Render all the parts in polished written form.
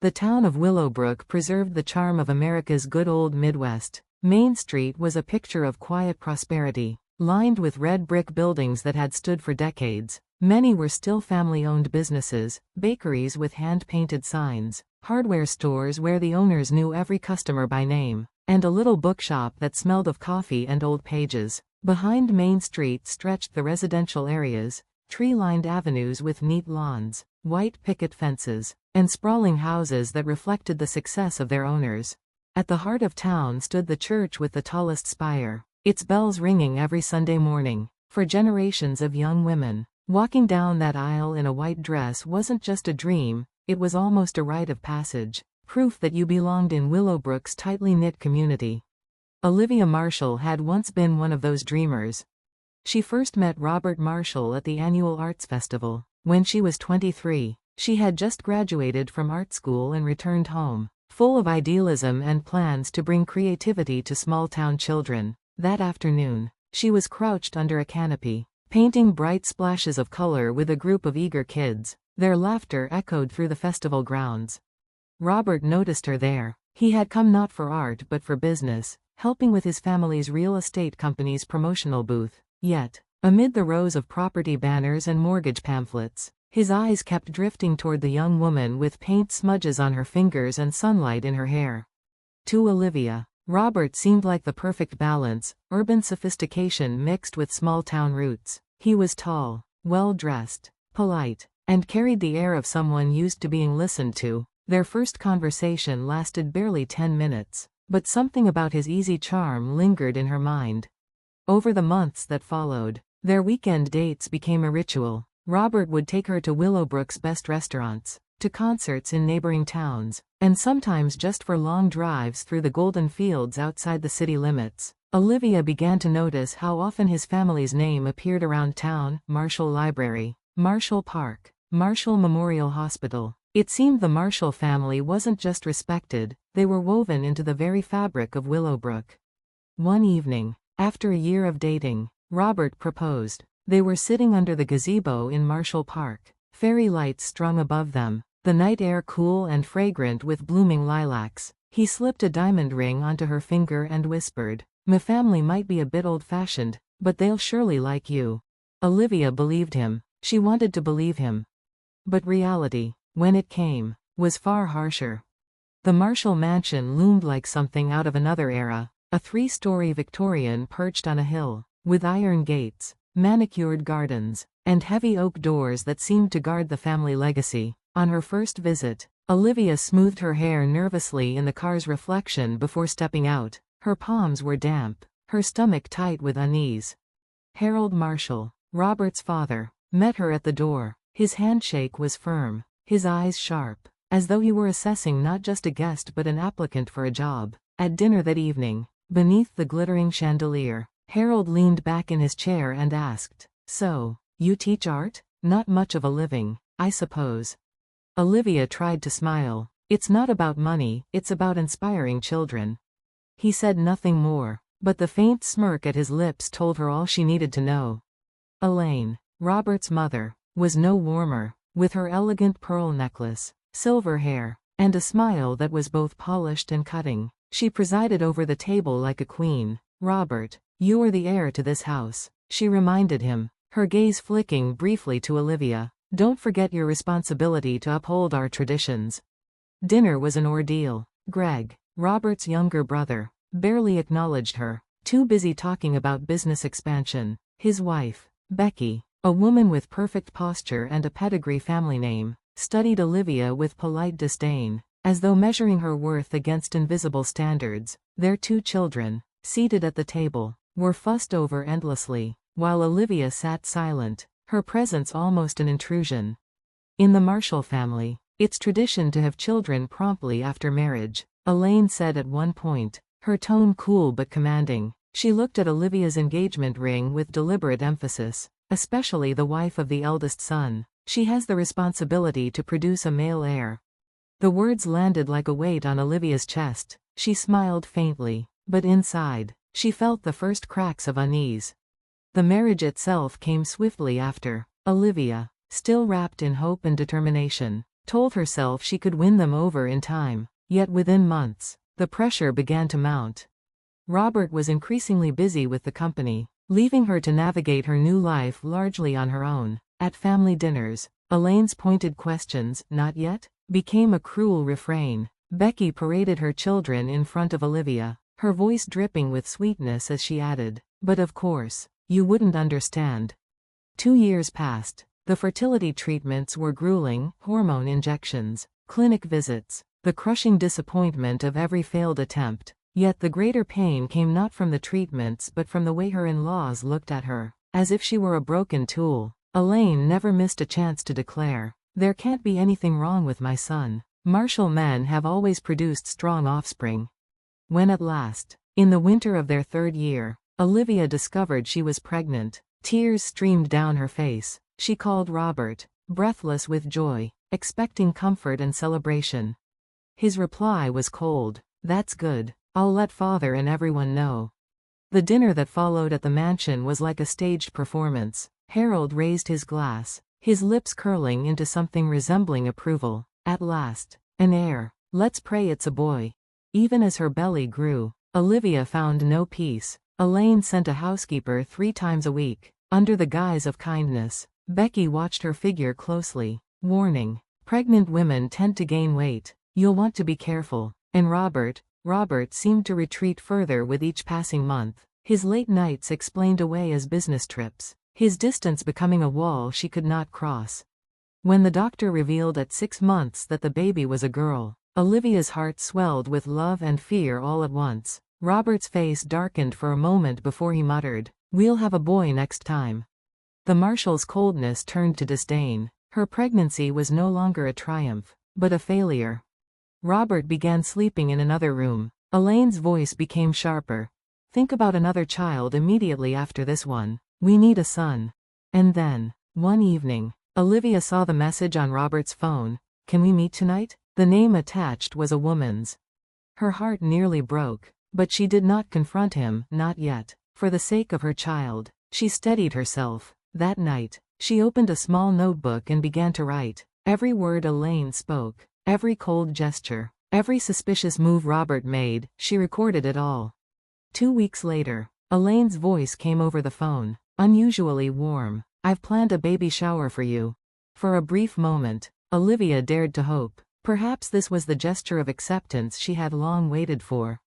The town of Willowbrook preserved the charm of America's good old Midwest. Main Street was a picture of quiet prosperity, lined with red brick buildings that had stood for decades. Many were still family-owned businesses, bakeries with hand-painted signs, hardware stores where the owners knew every customer by name, and a little bookshop that smelled of coffee and old pages. Behind Main Street stretched the residential areas, tree-lined avenues with neat lawns, white picket fences, and sprawling houses that reflected the success of their owners. At the heart of town stood the church with the tallest spire, its bells ringing every Sunday morning. For generations of young women, walking down that aisle in a white dress wasn't just a dream, it was almost a rite of passage, proof that you belonged in Willowbrook's tightly knit community. Olivia Marshall had once been one of those dreamers. She first met Robert Marshall at the annual arts festival. When she was 23, she had just graduated from art school and returned home, full of idealism and plans to bring creativity to small-town children. That afternoon, she was crouched under a canopy, painting bright splashes of color with a group of eager kids. Their laughter echoed through the festival grounds. Robert noticed her there. He had come not for art but for business, helping with his family's real estate company's promotional booth. Yet, amid the rows of property banners and mortgage pamphlets, his eyes kept drifting toward the young woman with paint smudges on her fingers and sunlight in her hair. To Olivia, Robert seemed like the perfect balance, urban sophistication mixed with small-town roots. He was tall, well-dressed, polite, and carried the air of someone used to being listened to. Their first conversation lasted barely 10 minutes, but something about his easy charm lingered in her mind. Over the months that followed, their weekend dates became a ritual. Robert would take her to Willowbrook's best restaurants, to concerts in neighboring towns, and sometimes just for long drives through the golden fields outside the city limits. Olivia began to notice how often his family's name appeared around town: Marshall Library, Marshall Park, Marshall Memorial Hospital. It seemed the Marshall family wasn't just respected, they were woven into the very fabric of Willowbrook. One evening, after a year of dating, Robert proposed. They were sitting under the gazebo in Marshall Park, fairy lights strung above them, the night air cool and fragrant with blooming lilacs. He slipped a diamond ring onto her finger and whispered, "My family might be a bit old-fashioned, but they'll surely like you." Olivia believed him. She wanted to believe him. But reality, when it came, was far harsher. The Marshall mansion loomed like something out of another era, a 3-story Victorian perched on a hill, with iron gates, manicured gardens, and heavy oak doors that seemed to guard the family legacy. On her first visit, Olivia smoothed her hair nervously in the car's reflection before stepping out. Her palms were damp, her stomach tight with unease. Harold Marshall, Robert's father, met her at the door. His handshake was firm, his eyes sharp, as though he were assessing not just a guest but an applicant for a job. At dinner that evening, beneath the glittering chandelier, Harold leaned back in his chair and asked, "So, you teach art? Not much of a living, I suppose." Olivia tried to smile. "It's not about money, it's about inspiring children." He said nothing more, but the faint smirk at his lips told her all she needed to know. Elaine, Robert's mother, was no warmer, with her elegant pearl necklace, silver hair, and a smile that was both polished and cutting. She presided over the table like a queen. "Robert, you are the heir to this house," she reminded him, her gaze flicking briefly to Olivia. "Don't forget your responsibility to uphold our traditions." Dinner was an ordeal. Greg, Robert's younger brother, barely acknowledged her, too busy talking about business expansion. His wife, Becky, a woman with perfect posture and a pedigree family name, studied Olivia with polite disdain, as though measuring her worth against invisible standards. Their 2 children, seated at the table, were fussed over endlessly, while Olivia sat silent, her presence almost an intrusion. In the Marshall family, it's tradition to have children promptly after marriage, Elaine said at one point, her tone cool but commanding. She looked at Olivia's engagement ring with deliberate emphasis. "Especially the wife of the eldest son. She has the responsibility to produce a male heir." The words landed like a weight on Olivia's chest. She smiled faintly, but inside, she felt the first cracks of unease. The marriage itself came swiftly after. Olivia, still wrapped in hope and determination, told herself she could win them over in time. Yet within months, the pressure began to mount. Robert was increasingly busy with the company, leaving her to navigate her new life largely on her own. At family dinners, Elaine's pointed questions, "Not yet?" became a cruel refrain. Becky paraded her children in front of Olivia, her voice dripping with sweetness as she added, "But of course, you wouldn't understand." 2 years passed. The fertility treatments were grueling, hormone injections, clinic visits, the crushing disappointment of every failed attempt. Yet the greater pain came not from the treatments but from the way her in-laws looked at her, as if she were a broken tool. Elaine never missed a chance to declare, "There can't be anything wrong with my son. Marshall men have always produced strong offspring." When at last, in the winter of their 3rd year, Olivia discovered she was pregnant, tears streamed down her face. She called Robert, breathless with joy, expecting comfort and celebration. His reply was cold, "That's good. I'll let father and everyone know." The dinner that followed at the mansion was like a staged performance. Harold raised his glass, his lips curling into something resembling approval. At last, an heir. "Let's pray it's a boy." Even as her belly grew, Olivia found no peace. Elaine sent a housekeeper 3 times a week, under the guise of kindness. Becky watched her figure closely, warning, "Pregnant women tend to gain weight. You'll want to be careful." And Robert seemed to retreat further with each passing month. His late nights explained away as business trips, his distance becoming a wall she could not cross. When the doctor revealed at 6 months that the baby was a girl, Olivia's heart swelled with love and fear all at once. Robert's face darkened for a moment before he muttered, "We'll have a boy next time." The Marshall's coldness turned to disdain. Her pregnancy was no longer a triumph, but a failure. Robert began sleeping in another room. Elaine's voice became sharper. "Think about another child immediately after this one. We need a son." And then, one evening, Olivia saw the message on Robert's phone, "Can we meet tonight?" The name attached was a woman's. Her heart nearly broke, but she did not confront him, not yet. For the sake of her child, she steadied herself. That night, she opened a small notebook and began to write. Every word Elaine spoke, every cold gesture, every suspicious move Robert made, she recorded it all. 2 weeks later, Elaine's voice came over the phone, unusually warm. "I've planned a baby shower for you." For a brief moment, Olivia dared to hope. Perhaps this was the gesture of acceptance she had long waited for.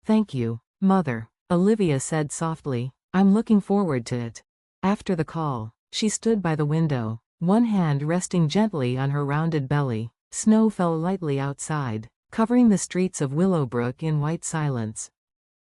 "Thank you, Mother," Olivia said softly. "I'm looking forward to it." After the call, she stood by the window, one hand resting gently on her rounded belly. Snow fell lightly outside, covering the streets of Willowbrook in white silence.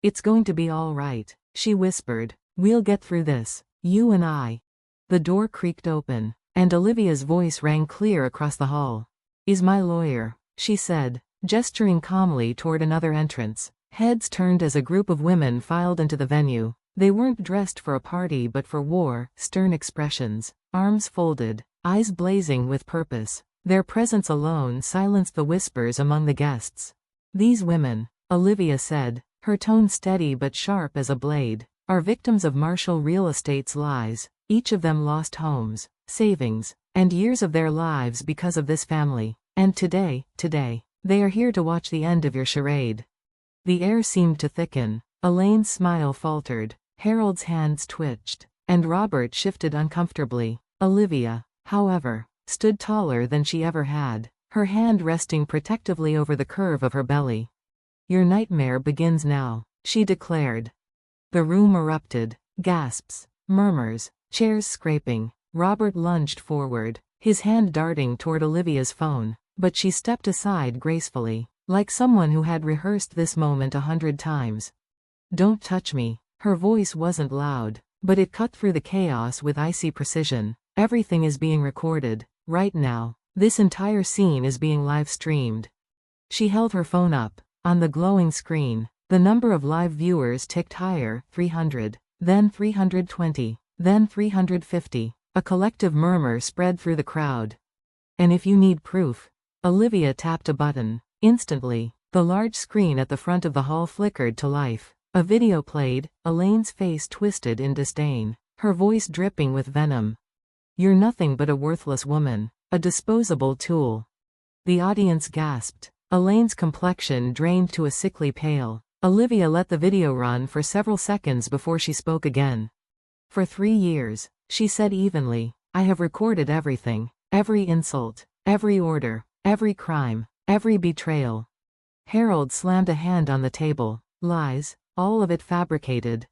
"It's going to be all right," she whispered. "We'll get through this, you and I." The door creaked open, and Olivia's voice rang clear across the hall. "Is my lawyer," she said, gesturing calmly toward another entrance. Heads turned as a group of women filed into the venue. They weren't dressed for a party but for war, stern expressions, arms folded, eyes blazing with purpose. Their presence alone silenced the whispers among the guests. "These women," Olivia said, her tone steady but sharp as a blade, "are victims of Marshall Real Estate's lies. Each of them lost homes, savings, and years of their lives because of this family. And today, they are here to watch the end of your charade." The air seemed to thicken. Elaine's smile faltered. Harold's hands twitched, and Robert shifted uncomfortably. Olivia, however, stood taller than she ever had, her hand resting protectively over the curve of her belly. "Your nightmare begins now," she declared. The room erupted. Gasps, murmurs, chairs scraping. Robert lunged forward, his hand darting toward Olivia's phone, but she stepped aside gracefully, like someone who had rehearsed this moment 100 times. "Don't touch me." Her voice wasn't loud, but it cut through the chaos with icy precision. "Everything is being recorded, right now. This entire scene is being live-streamed." She held her phone up. On the glowing screen, the number of live viewers ticked higher, 300, then 320, then 350. A collective murmur spread through the crowd. "And if you need proof..." Olivia tapped a button. Instantly, the large screen at the front of the hall flickered to life. A video played, Elaine's face twisted in disdain, her voice dripping with venom. "You're nothing but a worthless woman, a disposable tool." The audience gasped. Elaine's complexion drained to a sickly pale. Olivia let the video run for several seconds before she spoke again. For 3 years, she said evenly, I have recorded everything. Every insult. Every order. Every crime. Every betrayal. Harold slammed a hand on the table. Lies. All of it fabricated.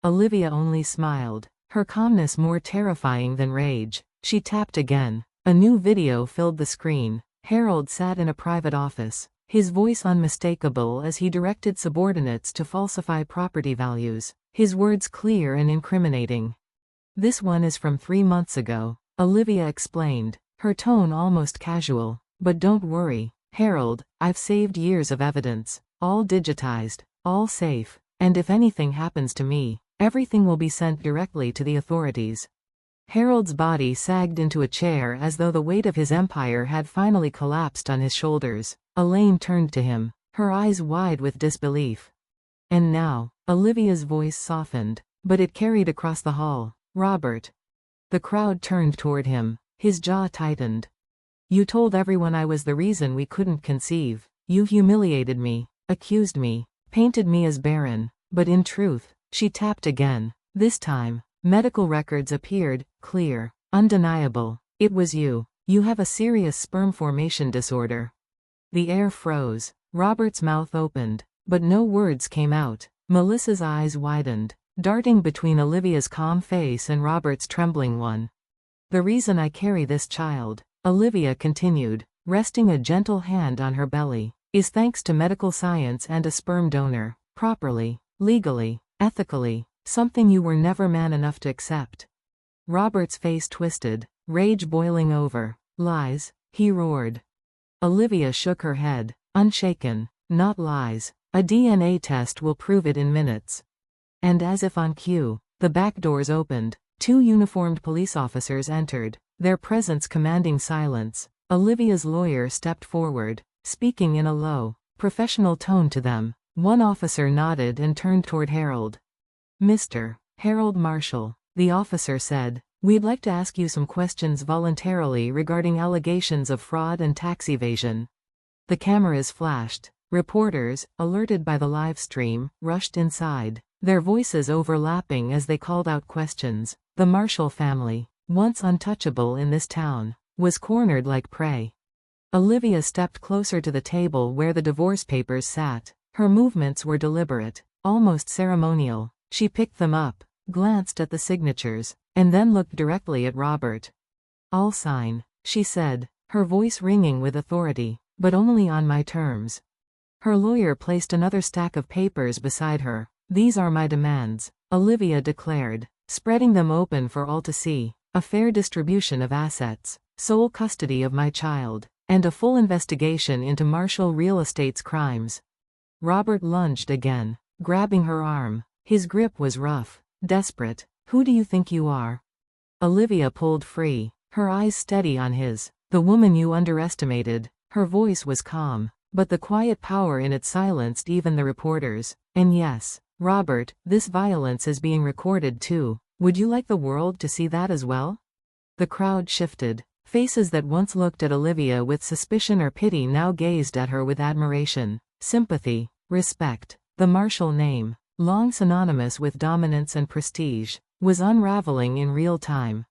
Olivia only smiled, her calmness more terrifying than rage. She tapped again. A new video filled the screen. Harold sat in a private office, his voice unmistakable as he directed subordinates to falsify property values, his words clear and incriminating. This one is from 3 months ago, Olivia explained, her tone almost casual. But don't worry, Harold, I've saved years of evidence, all digitized, all safe, and if anything happens to me, everything will be sent directly to the authorities. Harold's body sagged into a chair as though the weight of his empire had finally collapsed on his shoulders. Elaine turned to him, her eyes wide with disbelief. And now, Olivia's voice softened, but it carried across the hall. Robert. The crowd turned toward him, his jaw tightened. You told everyone I was the reason we couldn't conceive. You humiliated me, accused me, painted me as barren, but in truth, she tapped again. This time, medical records appeared, clear, undeniable. It was you. You have a serious sperm formation disorder. The air froze. Robert's mouth opened, but no words came out. Melissa's eyes widened, darting between Olivia's calm face and Robert's trembling one. The reason I carry this child, Olivia continued, resting a gentle hand on her belly, is thanks to medical science and a sperm donor, properly, legally, ethically, something you were never man enough to accept. Robert's face twisted, rage boiling over. Lies, he roared. Olivia shook her head, unshaken. Not lies. A DNA test will prove it in minutes. And as if on cue, the back doors opened. 2 uniformed police officers entered, their presence commanding silence. Olivia's lawyer stepped forward, speaking in a low, professional tone to them. One officer nodded and turned toward Harold. Mr. Harold Marshall, the officer said, we'd like to ask you some questions voluntarily regarding allegations of fraud and tax evasion. The cameras flashed. Reporters, alerted by the live stream, rushed inside, their voices overlapping as they called out questions. The Marshall family, once untouchable in this town, was cornered like prey. Olivia stepped closer to the table where the divorce papers sat. Her movements were deliberate, almost ceremonial. She picked them up, glanced at the signatures, and then looked directly at Robert. I'll sign, she said, her voice ringing with authority, but only on my terms. Her lawyer placed another stack of papers beside her. These are my demands, Olivia declared, spreading them open for all to see. A fair distribution of assets, sole custody of my child, and a full investigation into Marshall Real Estate's crimes. Robert lunged again, grabbing her arm. His grip was rough, desperate. Who do you think you are? Olivia pulled free, her eyes steady on his. The woman you underestimated. Her voice was calm, but the quiet power in it silenced even the reporters. And yes, Robert, this violence is being recorded too. Would you like the world to see that as well? The crowd shifted. Faces that once looked at Olivia with suspicion or pity now gazed at her with admiration, sympathy, respect. The Marshall name, long synonymous with dominance and prestige, was unraveling in real time.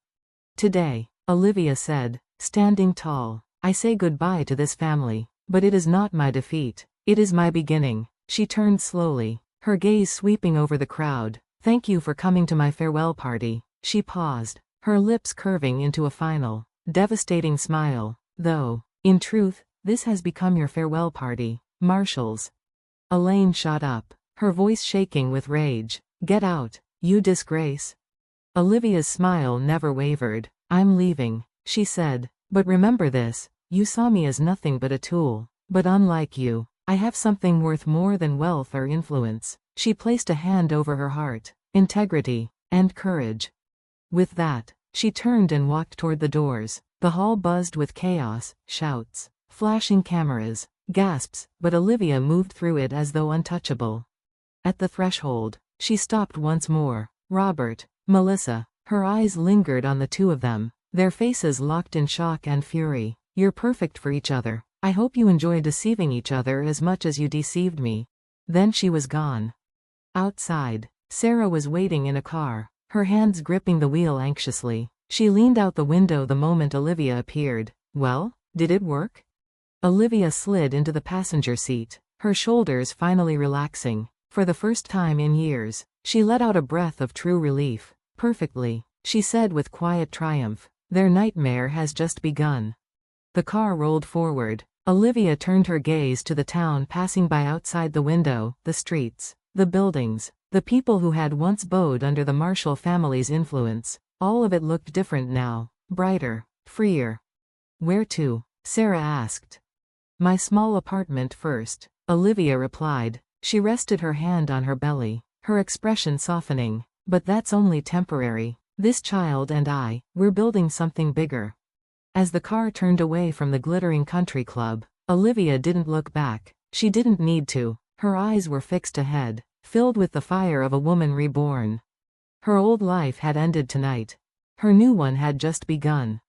Today, Olivia said, standing tall, I say goodbye to this family, but it is not my defeat. It is my beginning. She turned slowly, her gaze sweeping over the crowd. Thank you for coming to my farewell party. She paused, her lips curving into a final, devastating smile. Though, in truth, this has become your farewell party, Marshall's. Elaine shot up, her voice shaking with rage. Get out, you disgrace. Olivia's smile never wavered. I'm leaving, she said, but remember this, you saw me as nothing but a tool. But unlike you, I have something worth more than wealth or influence. She placed a hand over her heart. Integrity, and courage. With that, she turned and walked toward the doors. The hall buzzed with chaos, shouts, flashing cameras, gasps, but Olivia moved through it as though untouchable. At the threshold, she stopped once more. Robert, Melissa, her eyes lingered on the two of them, their faces locked in shock and fury. You're perfect for each other, I hope you enjoy deceiving each other as much as you deceived me." Then she was gone. Outside, Sarah was waiting in a car, her hands gripping the wheel anxiously. She leaned out the window the moment Olivia appeared. "Well, did it work?" Olivia slid into the passenger seat, her shoulders finally relaxing. For the first time in years, she let out a breath of true relief. "Perfectly," she said with quiet triumph. "Their nightmare has just begun." The car rolled forward. Olivia turned her gaze to the town passing by outside the window, the streets, the buildings, the people who had once bowed under the Marshall family's influence. All of it looked different now, brighter, freer. "Where to?" Sarah asked. "My small apartment first," Olivia replied. She rested her hand on her belly, her expression softening. "But that's only temporary. This child and I, we're building something bigger." As the car turned away from the glittering country club, Olivia didn't look back. She didn't need to. Her eyes were fixed ahead, filled with the fire of a woman reborn. Her old life had ended tonight. Her new one had just begun.